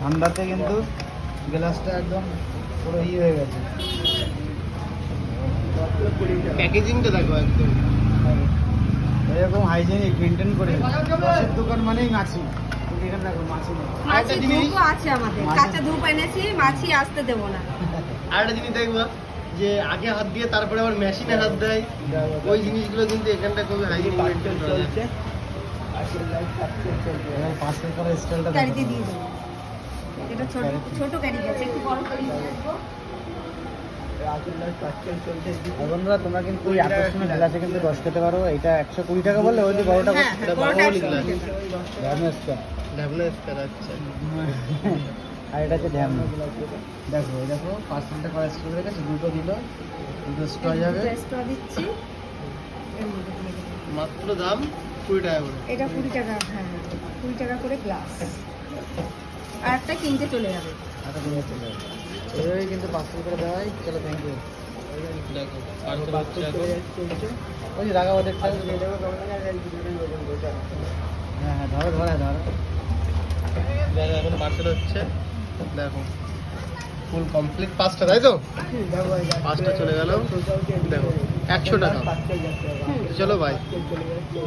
ঠান্ডাতে কিন্তু গ্লাসটা একদম পুরো হয়ে গেছে। প্যাকেজিংটা দেখো একদম এরকম হাইজেনিক মেনটেন করে। মাছের দোকান মানেই মাছি, কিন্তু এখানে দেখো মাছি নেই। মাছি ধূপও আছে আমাদের, কাঁচা ধূপ এনেছি, মাছি আসতে দেবো না। আর একটা জিনিস দেখবা যে আগে হাত দিয়ে তারপরে আবার মেশিনে হাত দেয়, ওই জিনিসগুলো কিন্তু এখানটা খুবই হাইজেনিক মেনটেন চলছে। এবার পাশের করা স্টাইলটা ক্যারিতে দিয়ে দেবো। এটা ছোট ছোট ক্যারি আছে, একটু বড় ক্যারি রাখবো। বন্ধুরা তোমরা কিন্তু এই আকর্ষণীয় গ্লাসে কিন্তু রস খেতে পারো। এটা 120 টাকা বললে ওই যে বড়টা হ্যাঁ, এটা বড়টা বাহুবলী 120 গ্লাস। টাকা। ড্যামেজটা। ঢাবনা স্টার আচ্ছা। আর এটা হচ্ছে ড্যাম। দেখো এই দেখো পার্সেন্টটা করা স্টোর হয়ে গেছে, দুটো দিল, দুটো স্টোর যাবে। এক্সট্রা দিচ্ছি। এর মধ্যে দিয়ে দেবো। মাত্র দাম 20 টাকা করে। এটা 20 টাকা, হ্যাঁ 20 টাকা করে গ্লাস। আর একটা কিনতে চলে যাবে। আটা দিয়ে চলে যাবে। এইভাবেই কিন্তু পার্সেল করে দেওয়া হয়। চলো থ্যাংক ইউ। দেখো পার্সেল হচ্ছে এখন। ওই যে রাগা ওদের হ্যাঁ হ্যাঁ ধরো ধরো ধরো। দেখো এখন পার্সেল হচ্ছে, দেখো ফুল কমপ্লিট 5টা, তাই তো? 5টা চলে গেল, দেখো 100 টাকা। চলো ভাই।